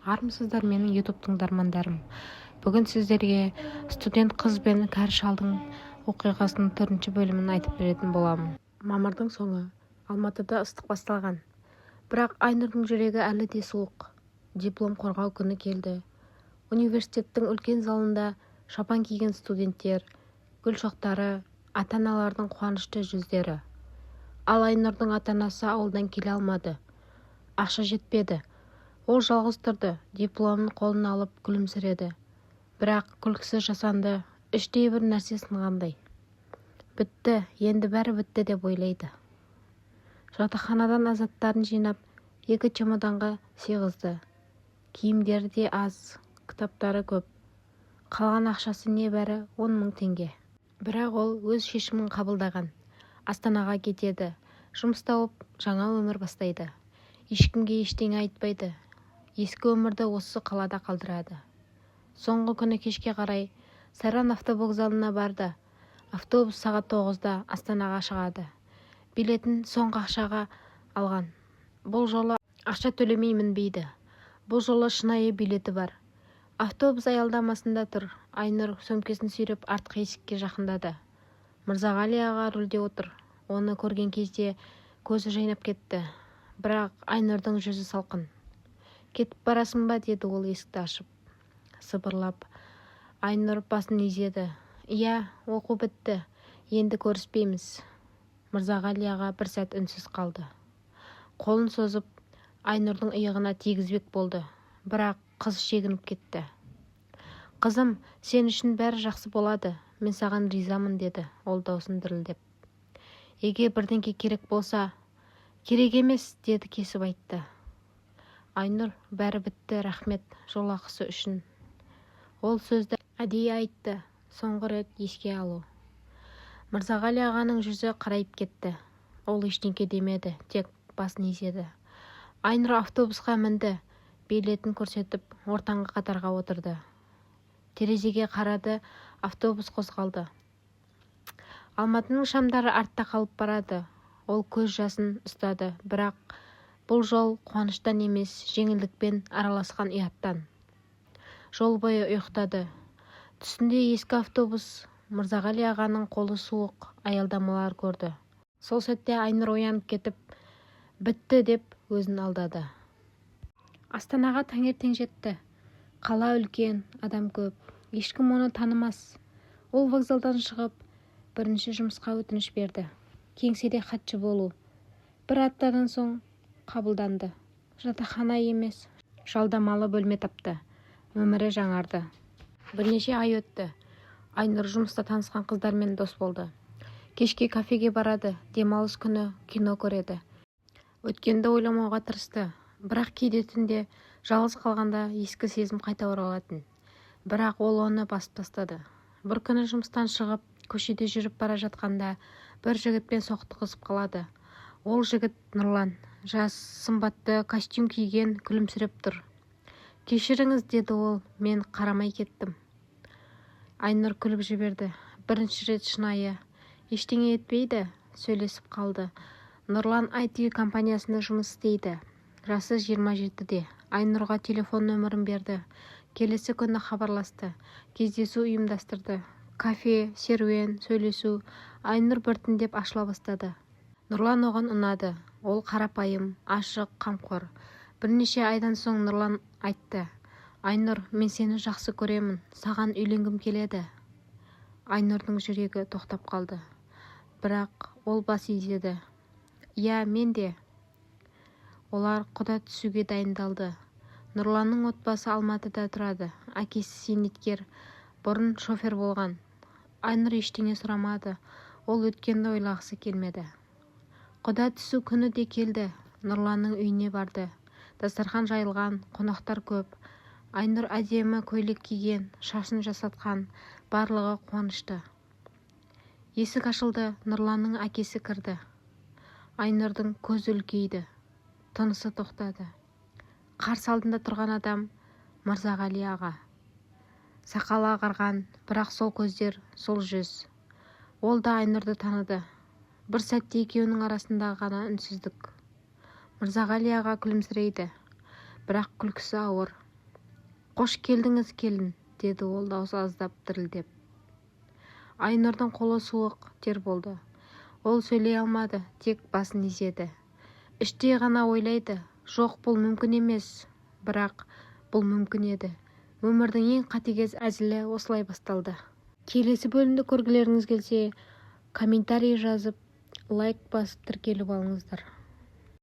Армысыздар менің YouTube тыңдармандарым. Бүгін сіздерге студент қыз бен кәрі шалдың оқиғасының 4 бөлімін айтып беретін боламын. Мамырдың соңы. Алматыда ыстық басталған. Бірақ Айнұрдың жүрегі әлі де суық. Диплом қорғау күні келді. Университеттің үлкен залында шапан киген студенттер, гүл шоқтары, ата-аналардың қуанышты жүздері. Ал Айнұрдың ата-анасы ауылдан келе алмады. Ақша жетпеді. Ол жалғыз тұрды, дипломын қолына алып күлімсіреді. Бірақ күлкісі жасанды, іштей бір нәрсе сынғандай. Бітті, енді бәрі бітті деп ойлайды. Жатақханадан азаттарын жинап, 2 чемоданға сыйғызды. Киімдері де аз, кітаптары көп. Қалған ақшасы небәрі 10 000 теңге. Бірақ ол өз шешімін қабылдаған. Астанаға кетеді, жұмыс тауып, жаңа өмір бастайды. Ешкімге ештеңе айтпайды. Ескі өмірді осы қалада қалдырады. Соңғы күні кешке қарай Сайран автобокзалына барды. Автобус сағат 9-да Астанаға шығады. Билетін соңғы ақшаға алған. Бұл жолы ақша төлемей мінбейді. Бұл жолы шынайы билеті бар. Автобус аялдамасында тұр. Айнұр сөмкесін сүйреп артқы есікке жақындады. Мырзағали аға рөлде отыр. Оны көрген кезде көзі жайнап кетті. Бірақ Айнұрдың жүзі салқын. «Кетіп барасың ба?» деді ол есікті ашып. Сыбырлап. Айнұр басын изеді. «Иә, оқу бітті. Енді көріспейміз». Мырзағали аға бір сәт үнсіз қалды. Қолын созып, Айнұрдың иығына тигізбек болды. Бірақ қыз шегініп кетті. «Қызым, сен үшін бәрі жақсы болады. Мен саған ризамын», деді ол даусын дірілдеп. «Егер бірдеңе керек болса...» «Керек емес», деді кесіп айтты. Айнұр, бәрі бітті, рахмет, жол ақысы үшін. Ол сөзді әдейі айтты, соңғы рет еске алу. Мырзағали ағаның жүзі қарайып кетті. Ол ештеңе демеді, тек басын изеді. Айнұр автобусқа мінді, билетін көрсетіп, ортаңғы қатарға отырды. Терезеге қарады, автобус қозғалды. Алматының шамдары артта қалып барады. Ол көз жасын ұстады, бірақ бұл жол қуаныштан емес, жеңілдікпен араласқан ұяттан. Жол бойы ұйықтады. Түсінде ескі автобус, Мырзағали ағаның қолы суық, аялдамалар көрді. Сол сәтте Айнұр оянып кетіп, бітті деп өзін алдады. Астанаға таңертең жетті. Қала үлкен, адам көп. Ешкім оны танымас. Ол вокзалдан шығып, бірінші жұмысқа өтініш берді. Кеңседе хатшы болу. Бір аптадан соң қабылданды. Жатақхана емес, жалдамалы бөлме тапты. Өмірі жаңарды. Бірнеше ай өтті. Айнұр жұмыста танысқан қыздармен дос болды. Кешке кафеге барады, демалыс күні кино көреді. Өткенді ойламауға тырысты. Бірақ кейде түнде жалғыз қалғанда ескі сезім қайта оралатын. Бірақ ол оны басып тастады. Бір күні жұмыстан шығып, көшеде жүріп бара жатқанда бір жігітпен соқтығысып қалады. Ол жігіт Нұрлан. Жас, сымбатты костюм киген, күлімсіреп тұр. «Кешіріңіз», деді ол, «мен қарамай кеттім». Айнұр күліп жіберді. Бірінші рет шынайы. Ештеңе етпейді, сөйлесіп қалды. Нұрлан IT компаниясында жұмыс істейді. Жасы 27-де. Айнұрға телефон нөмірін берді. Келесі күні хабарласты. Кездесу ұйымдастырды. Кафе, серуен, сөйлесу. Айнұр біртіндеп ашыла бастады. Нұрлан оған ұнады. Ол қарапайым, ашық, қамқор. Бірнеше айдан соң Нұрлан айтты. «Айнұр, мен сені жақсы көремін. Саған үйленгім келеді». Айнұрдың жүрегі тоқтап қалды. Бірақ ол бас изеді. «Иә, мен де». Олар құда түсуге дайындалды. Нұрланның отбасы Алматыда тұрады. Әкесі зейнеткер, бұрын шофер болған. Айнұр ештеңе сұрамады. Ол өткенді ойлағысы келмеді. Құда түсу күні де келді. Нұрланның үйіне барды. Дастархан жайылған, қонақтар көп. Айнұр әдемі көйлек киген, шашын жасатқан, барлығы қуанышты. Есік ашылды, Нұрланның әкесі кірді. Айнұрдың көзі үлкейді. Тынысы тоқтады. Қарсы алдында тұрған адам Мырзағали аға. Сақалы ағарған, бірақ сол көздер, сол жүз. Ол да Айнұрды таныды. Бір сәтте екеуінің арасында ғана үнсіздік. Мырзағали аға күлімсірейді. Бірақ күлкісі ауыр. Қош келдіңіз, келін, деді ол даусы аздап дірілдеп. Айнұрдың қолы суық тер болды. Ол сөйлей алмады, тек басын изеді. Іштей ғана ойлайды, жоқ, бұл мүмкін емес. Бірақ бұл мүмкін еді. Өмірдің ең қатыгез әзілі осылай басталды. Келесі бөлімді көргілеріңіз келсе, комментарий жазып, лайк басып тіркеліп алыңыздар.